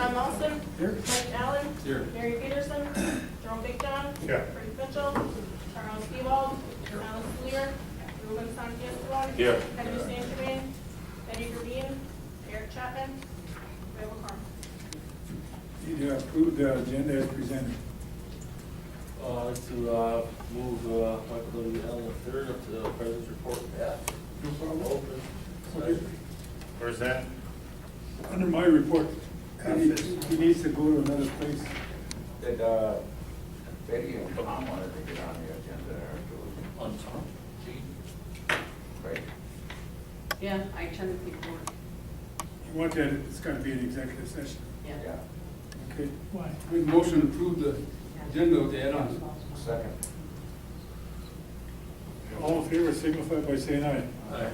John Nelson. Here. Mike Allen. Here. Mary Peterson. Jerome Big John. Here. Frank Mitchell. Charles Ewald. Alice Lear. Ruben Santiago. Here. Henry St. Germain. Eddie Green. Eric Chapman. Ray McCormick. Need to approve the agenda as presented. I'd like to move Michael W. Allen III up to the President's report. Yeah. No problem. Open. Okay. Where's that? Under my report, he needs to go to another place. Did Betty and Tom wanted to get on the agenda or On Tom. right? Yeah, I attended before. You want that, it's gotta be an executive session. Yeah. Yeah. Okay. Why? Make motion to approve the agenda with the add-ons. Second. All in favor signify by saying aye. Aye.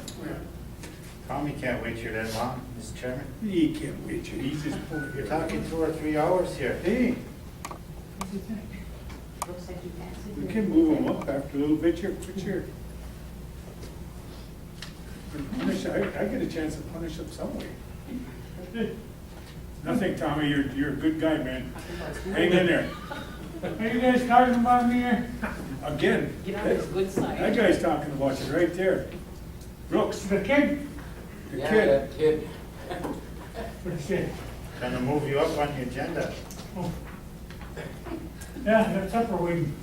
Tommy can't wait here that long, Mr. Chairman. He can't wait, he's just pulling You're it. talking 2 or 3 hours here. Hey, What do you think? Looks like you passed it. We can move him up after a little bit here, quick here. Punish, I get a chance to punish him some way. Nothing, Tommy, you're a good guy, man. Hang in there. Are you guys talking about me here? Again, Get on his good side. that guy's talking about you right there. Brooks, The kid? the Yeah, kid. that kid. What he said? gonna move you up on the agenda. Oh. Yeah, that's upper wing.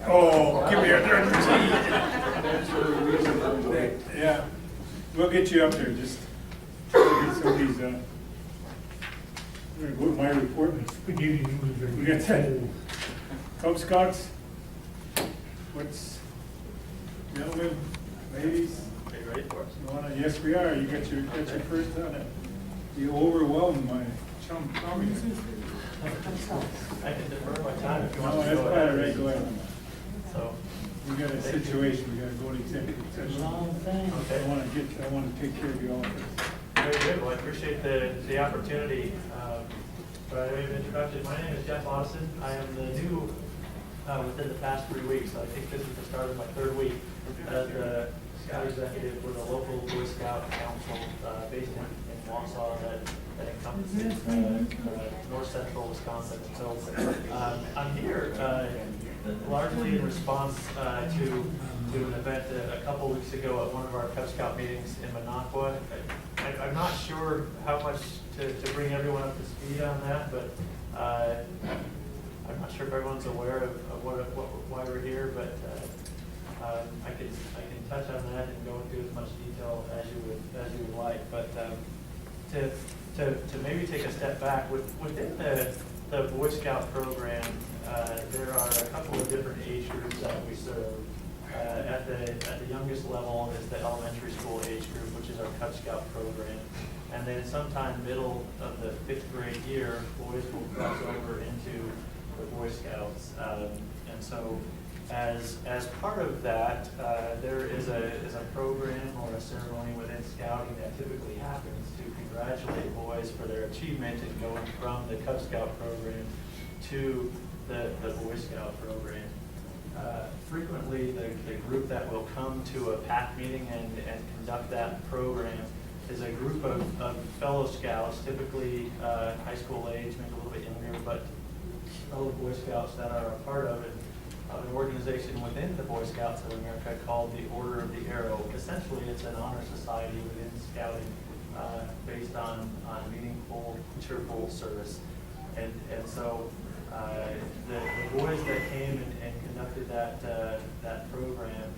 Oh, give me a third. That's the reason for today. Yeah, we'll get you up there, just try to get some of these, I'm gonna go with my report. Spaghetti noodles. We got that. Cub Scouts, what's, gentlemen, ladies, Are you ready for us? you wanna, yes, we are, you got your first on it. You overwhelmed my chum Tommy. I can defer my time if you want No, to that's go quite all ahead. right, go ahead. So, We got a situation, we gotta go to executive session. okay. I wanna take care of you all first. Very good. Well, I appreciate the opportunity. By way of introduction, my name is Jeff Austin. I am the new, within the past 3 weeks, so I think this is the start of my 3rd week as the Scout Executive with a local Boy Scout council based in Wausau that encompasses north central Wisconsin. And so I'm here largely in response to an event a couple weeks ago at one of our Cub Scout meetings in Minocqua. I'm not sure how much to bring everyone up to speed on that, but I'm not sure if everyone's aware of why we're here, but I can touch on that and go into as much detail as you would like. But to maybe take a step back within the Boy Scout program, there are a couple of different age groups that we serve. At the youngest level is the elementary school age group, which is our Cub Scout program. And then sometime middle of the 5th grade year, boys will cross over into the Boy Scouts. And so as part of that, there is a program or a ceremony within Scouting that typically happens to congratulate boys for their achievement in going from the Cub Scout program to the Boy Scout program. Frequently, the group that will come to a PAC meeting and conduct that program is a group of fellow Scouts, typically high school age, maybe a little bit younger, but fellow Boy Scouts that are a part of it, an organization within the Boy Scouts of America called the Order of the Arrow. Essentially, it's an honor society within Scouting based on meaningful, cheerful service. And so the boys that came and conducted that program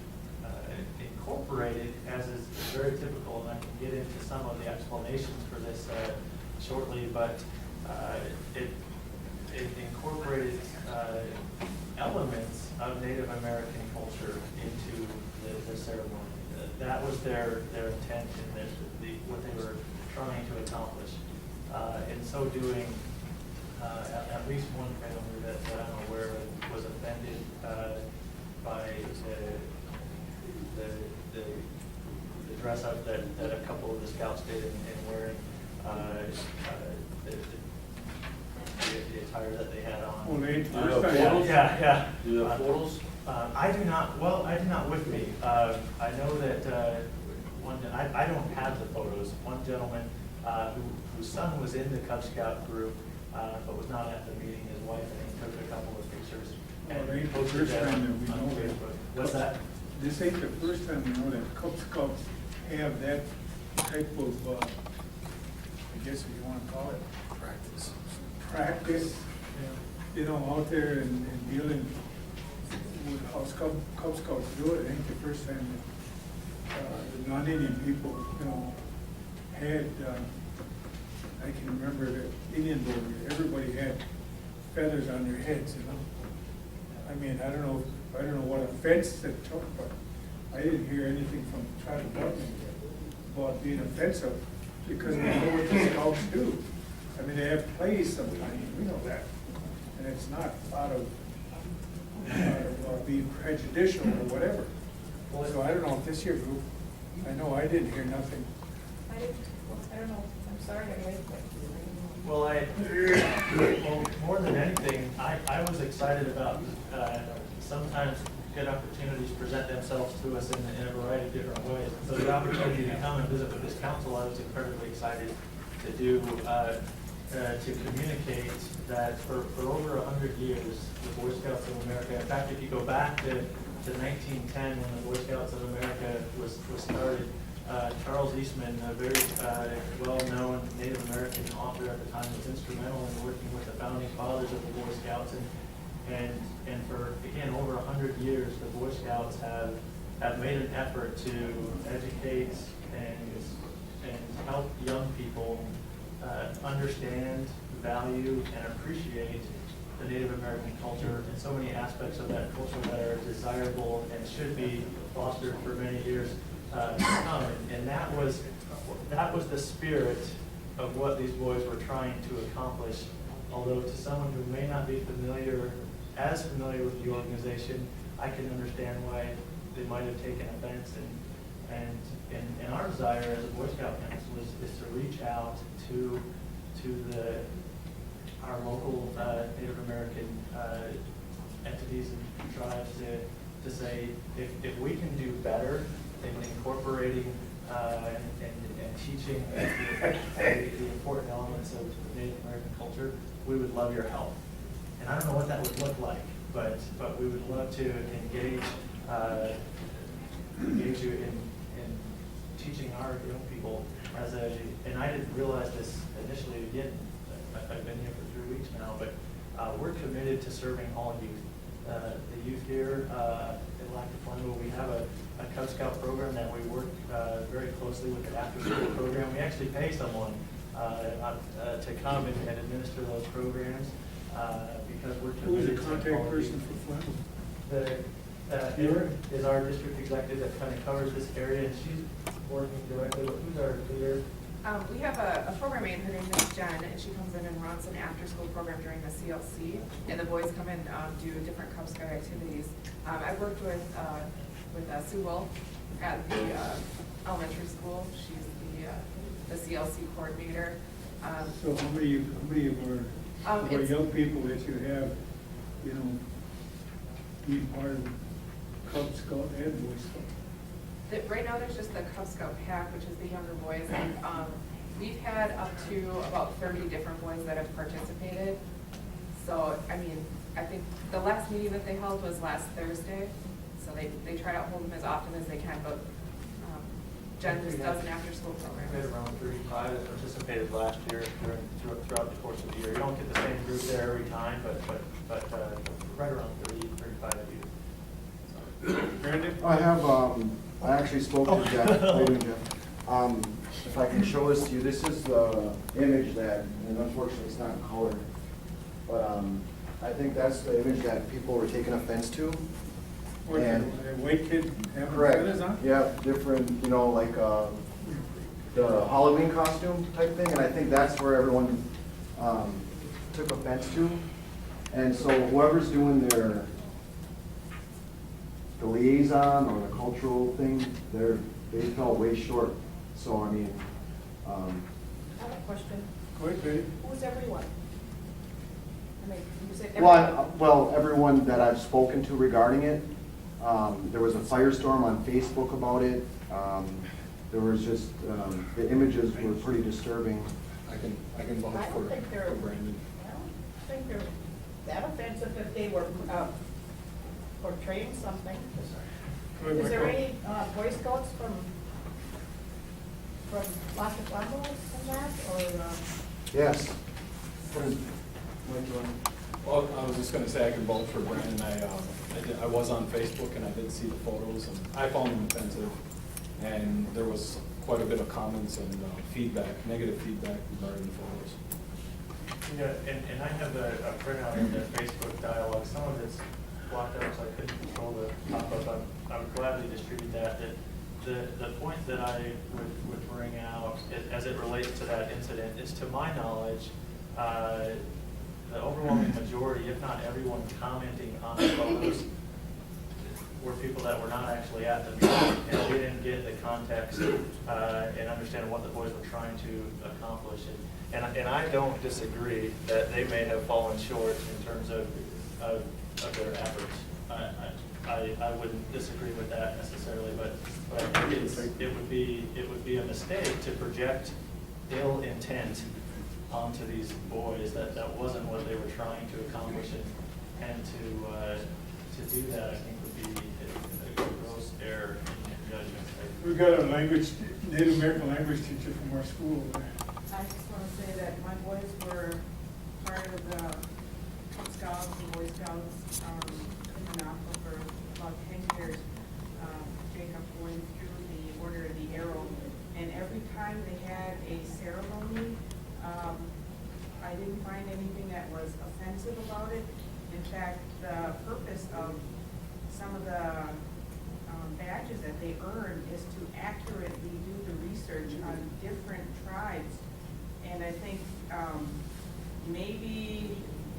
incorporated, as is very typical, and I can get into some of the explanations for this shortly, but it incorporated elements of Native American culture into the ceremony. That was their intent and what they were trying to accomplish. In so doing, at least one family that I'm aware of was offended by the dress up that a couple of the Scouts did in wearing the attire that they had on. Oh, they, Yeah. Do you have photos? I do not. Well, I do not with me. I know that I don't have the photos. One gentleman whose son was in the Cub Scout group, but was not at the meeting. His wife, and he took a couple of pictures. Well, and it ain't the posted first that time on- that we on know that. Facebook. What's that? This ain't the first time we know that Cub Scouts have that type of, I guess if you wanna call it. Practice, you know, out there and dealing with how Cub Scouts do it. It ain't the first time that the non-Indian people, you know, had, I can remember that Indian board, everybody had feathers on their heads, you know. I mean, I don't know what offense it took, but I didn't hear anything from tribal government about being offensive, because we know what the scouts do. I mean, they have plays sometimes, we know that, and it's not out of being prejudicial or whatever. So I don't know if this year group, I know I didn't hear nothing. I don't know, I'm sorry, anyway, but. Well, more than anything, I was excited about, sometimes good opportunities present themselves to us in a variety of different ways. So the opportunity to come and visit with this council, I was incredibly excited to do, to communicate that for over 100 years, the Boy Scouts of America, in fact, if you go back to 1910, when the Boy Scouts of America was started, Charles Eastman, a very well-known Native American author at the time, was instrumental in working with the founding fathers of the Boy Scouts, and for, again, over 100 years, the Boy Scouts have made an effort to educate and help young people understand, value, and appreciate the Native American culture and so many aspects of that culture that are desirable and should be fostered for many years to come. And that was the spirit of what these boys were trying to accomplish. Although to someone who may not be as familiar with the organization, I can understand why they might have taken offense. And our desire as a Boy Scout Council is to reach out to our local Native American entities and tribes to say, if we can do better in incorporating and teaching the important elements of Native American culture, we would love your help. And I don't know what that would look like, but we would love to engage you in teaching our young people and I didn't realize this initially, again, I've been here for 3 weeks now, but we're committed to serving all youth. The youth here in Lac-du-Flamingo, we have a Cub Scout program that we work very closely with, the after-school program. We actually pay someone to come and administer those programs because we're Who's committed the to contact all person youth. for Flannel? Erin is our district executive that kind of covers this area, and she's working directly with, who's our leader? We have a program manager, her name is Jen, and she comes in and runs an after-school program during the CLC, and the boys come in do different Cub Scout activities. I've worked with Sue Wolf at the elementary school. She's the CLC coordinator. So how many of our young people that you have, you know, be part of Cub Scout and Boy Scout? Right now, there's just the Cub Scout pack, which is the younger boys, and we've had up to about 30 different boys that have participated. So, I mean, I think the last meeting that they held was last Thursday, so they try to hold them as often as they can, but Jen just does an after-school program. We had around 35 that participated last year throughout the course of the year. You don't get the same group there every time, but right around 30, 35 of you. Brandon? I actually spoke to Jeff. How you doing, Jeff? If I can show this to you, this is the image that, and unfortunately it's not in color, but I think that's the image that people were taking offense to. What, And- the white kid having Correct. feathers on? Yeah, different, you know, like the Halloween costume type thing, and I think that's where everyone took offense to. And so whoever's doing the liaison or the cultural thing, they fell way short. So I mean, I have a question. Go ahead, Betty. Who's everyone? I mean, you said well, everyone that I've spoken to regarding it, there was a firestorm on Facebook about it. there was just, the images were pretty disturbing. I can vouch I for don't think they're, Brandon. I don't think they're that offensive if they were portraying something. Is there any Boy Scouts from Los Angeles in that, or? Yes. Well, I was just gonna say I can vouch for Brandon. I was on Facebook and I did see the photos and I found them offensive. And there was quite a bit of comments and feedback, negative feedback regarding the photos. Yeah, and I have a printout of the Facebook dialogue. Some of it's blocked out, so I couldn't control the pop-up. I would gladly distribute that. The point that I would bring out as it relates to that incident is, to my knowledge, the overwhelming majority, if not everyone commenting on the photos, were people that were not actually at the meeting, and we didn't get the context and understand what the boys were trying to accomplish. And I don't disagree that they may have fallen short in terms of their efforts. I wouldn't disagree with that necessarily, but I think it would be a mistake to project ill intent onto these boys. That wasn't what they were trying to accomplish, and to do that, I think, would be a gross error in judgment. We got a Native American language teacher from our school. I just want to say that my boys were part of the Cub Scouts and Boy Scouts in Napa for about 10 years. Jacob going through the Order of the Arrow, and every time they had a ceremony, I didn't find anything that was offensive about it. In fact, the purpose of some of the badges that they earn is to accurately do the research on different tribes. And I think maybe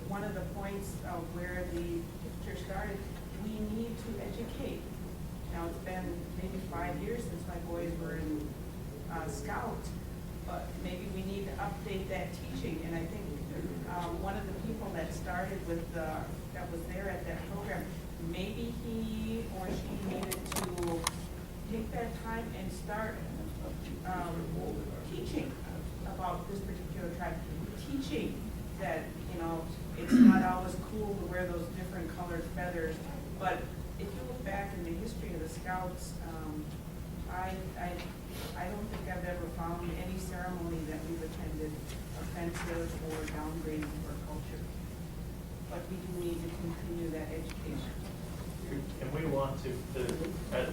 one of the points of where the picture started, we need to educate. Now, it's been maybe 5 years since my boys were in Scout, but maybe we need to update that teaching. And I think one of the people that started with that was there at that program, maybe he or she needed to take that time and start teaching about this particular tribe, teaching that, you know, it's not always cool to wear those different colored feathers. But if you look back in the history of the Scouts, I don't think I've ever found any ceremony that we've attended offensive or downgrading to our culture. But we do need to continue that education. And we want to,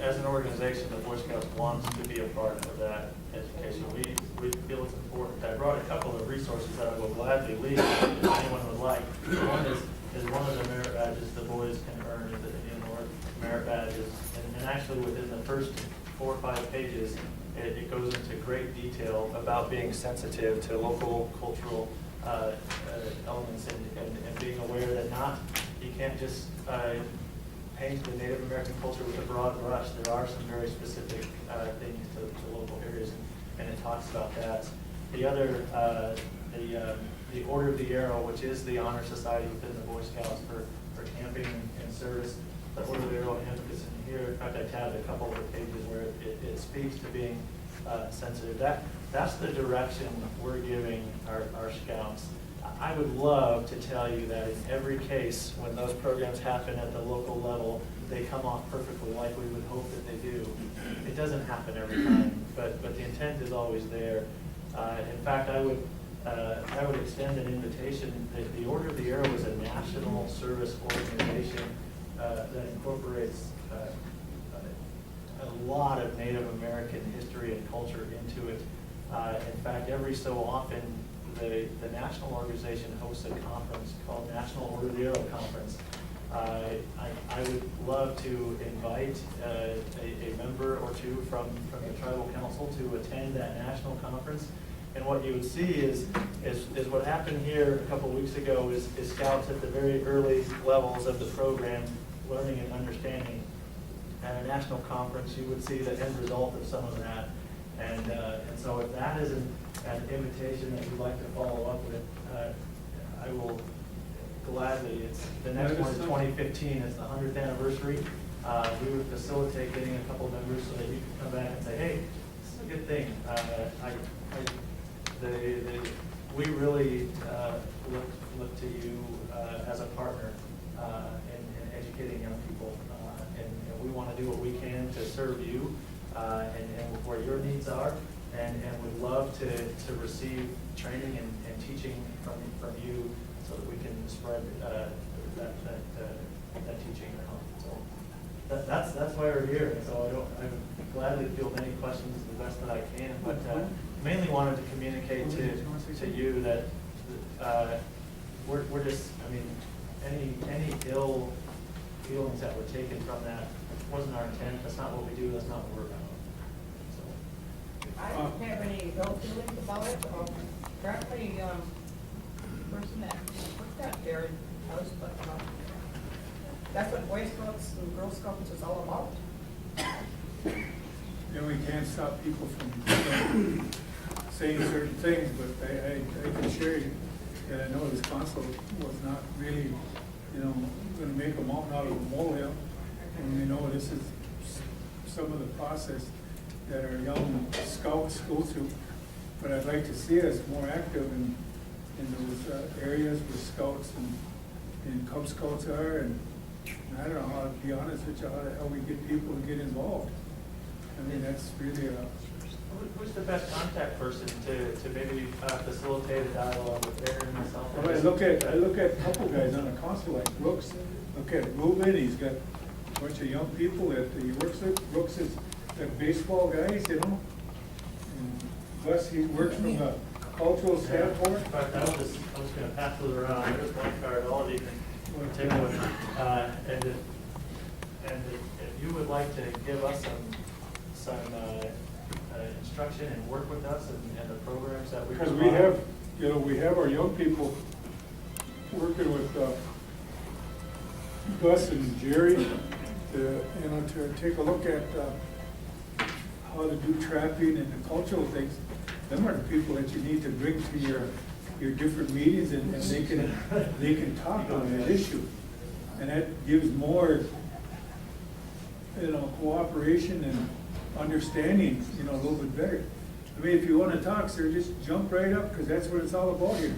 as an organization, the Boy Scouts wants to be a part of that education. We feel it's important. I brought a couple of resources that I will gladly leave if anyone would like. One is one of the merit badges the boys can earn in the North, merit badges. And actually within the first 4 or 5 pages, it goes into great detail about being sensitive to local cultural elements and being aware that you can't just paint the Native American culture with a broad brush. There are some very specific things to local areas, and it talks about that. The other, the Order of the Arrow, which is the honor society within the Boy Scouts for camping and service. The Order of the Arrow is in here. In fact, I tabbed a couple of the pages where it speaks to being sensitive. That's the direction we're giving our scouts. I would love to tell you that in every case, when those programs happen at the local level, they come off perfectly like we would hope that they do. It doesn't happen every time, but the intent is always there. In fact, I would extend an invitation. The Order of the Arrow is a national service organization that incorporates a lot of Native American history and culture into it. In fact, every so often, the national organization hosts a conference called National Order of the Arrow Conference. I would love to invite a member or two from the tribal council to attend that national conference. And what you would see is what happened here a couple of weeks ago is scouts at the very early levels of the program learning and understanding. At a national conference, you would see the end result of some of that. And so if that is an invitation that you'd like to follow up with, I will gladly. The next one is 2015. It's the 100th anniversary. We would facilitate getting a couple of members so that you could come back and say, hey, this is a good thing. We really look to you as a partner in educating young people. And we want to do what we can to serve you and where your needs are. And we'd love to receive training and teaching from you so that we can spread that teaching around. So that's why we're here. So I'm gladly field any questions the best that I can, but mainly wanted to communicate to you that we're just, I mean, any ill feelings that were taken from that wasn't our intent. That's not what we do. That's not what we're about. I don't have any ill feelings about it. Apparently, the person that put that there knows, but that's what Boy Scouts and Girl Scouts is all about. You know, we can't stop people from saying certain things, but I can assure you that I know this council was not really, you know, gonna make a mountain out of a molehill. And we know this is some of the process that our young scouts go through. But I'd like to see us more active in those areas where scouts and Cub Scouts are. And I don't know how, to be honest with you, how we get people to get involved. I mean, that's really Who's the best contact person to maybe facilitate a dialogue with Aaron and myself? Well, I look at a couple guys on the council, like Brooks. Look at Ruben, he's got a bunch of young people that he works with. Brooks is the baseball guys, you know. And Gus, he works from a cultural standpoint. In fact, I was gonna pass those around. There's one card, all of you can take one. And if you would like to give us some instruction and work with us and the programs that we Because provide. we have our young people working with Gus and Jerry to take a look at how to do trapping and the cultural things. Them are the people that you need to bring to your different meetings, and they can talk on that issue. And that gives more, you know, cooperation and understanding, you know, a little bit better. I mean, if you want to talk, sir, just jump right up, because that's what it's all about here.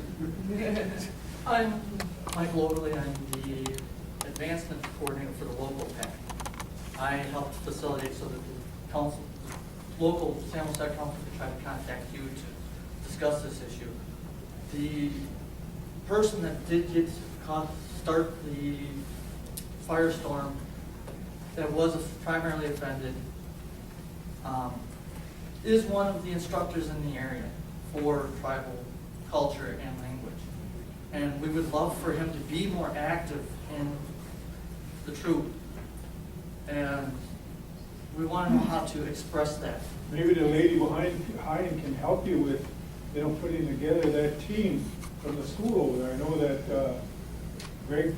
I'm Mike Logley. I'm the advancement coordinator for the local PAC. I helped facilitate so that the council, local San Jose Council could try to contact you to discuss this issue. The person that did start the firestorm that was primarily offended is one of the instructors in the area for tribal culture and language. And we would love for him to be more active in the troop. And we want to know how to express that. Maybe the lady behind can help you with, you know, putting together that team from the school over there. I know that Greg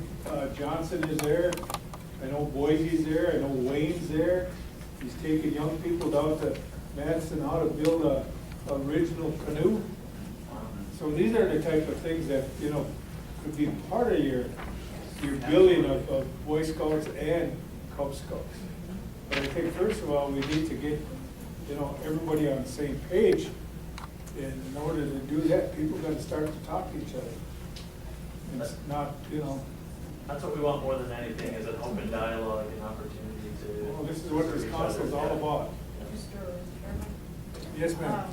Johnson is there. I know Boise's there. I know Wayne's there. He's taking young people down to Madison how to build a original canoe. So these are the type of things that, you know, could be part of your building of Boy Scouts and Cub Scouts. But I think first of all, we need to get, you know, everybody on the same page. And in order to do that, people got to start to talk to each other. It's not, you know. That's what we want more than anything, is an open dialogue and opportunity to. Well, this is what this council is all about. Mr. Chairman? Yes, ma'am.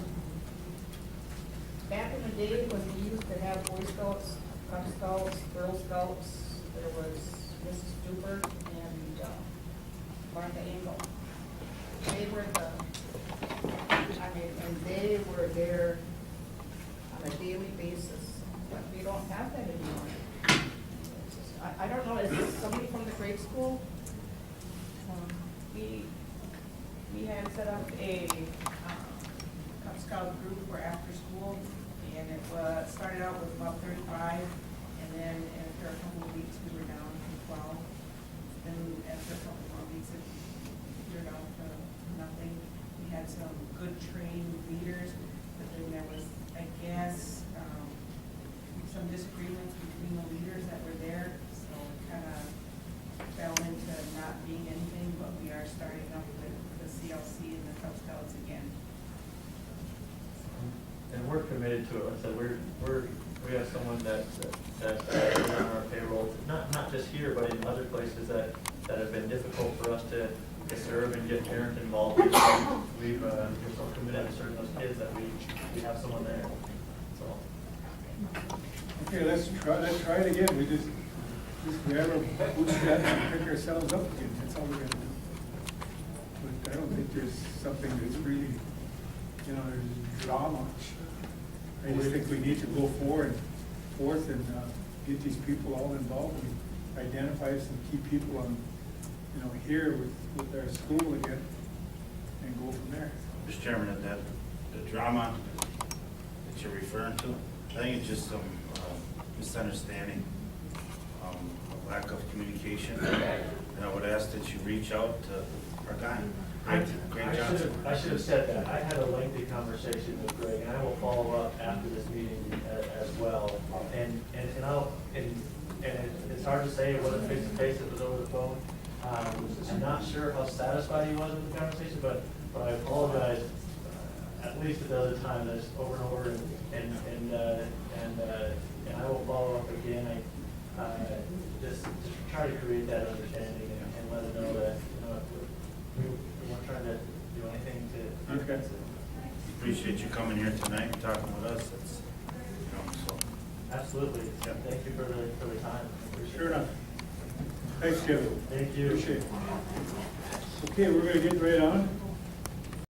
Back in the day when we used to have Boy Scouts, Cub Scouts, Girl Scouts, there was Mrs. Duper and Martha Engel. They were and they were there on a daily basis, but we don't have that anymore. I don't know, is this somebody from the grade school? We had set up a Cub Scout group for after school, and it started out with about 35, and then after a couple of weeks, we were down to 12. Then after a couple more weeks, we were down to nothing. We had some good trained leaders, but then there was, I guess, some disagreements between the leaders that were there, so it kind of fell into not being anything, but we are starting up with the CLC and the Cub Scouts again. committed to it. Like I said, we have someone that is on our payroll, not just here, but in other places that have been difficult for us to serve and get parents involved. We're so committed to serving those kids that we have someone there, so. Okay, let's try it again. We just grab our bootstraps and pick ourselves up again. That's all we're gonna do. But I don't think there's something that's really, there's drama. I just think we need to go forth and get these people all involved and identify some key people on, here with our school again and go from there. Mr. Chairman, the drama that you're referring to, I think it's just some misunderstanding, a lack of communication. And I would ask that you reach out to our guy. Great job. I should have said that. I had a lengthy conversation with Greg, and I will follow up after this meeting as well. And it's hard to say, it wasn't face to face, it was over the phone. I'm not sure how satisfied he was with the conversation, but I apologize at least a dozen times, that's over and over, and I will follow up again. Just try to create that understanding and let them know that, we weren't trying to do anything to. Okay. Appreciate you coming here tonight and talking with us. It's, so. Absolutely. Yeah. Thank you for the time. Appreciate Sure it. enough. Thanks, Kevin. Thank you. Appreciate it. Okay, we're gonna get right on.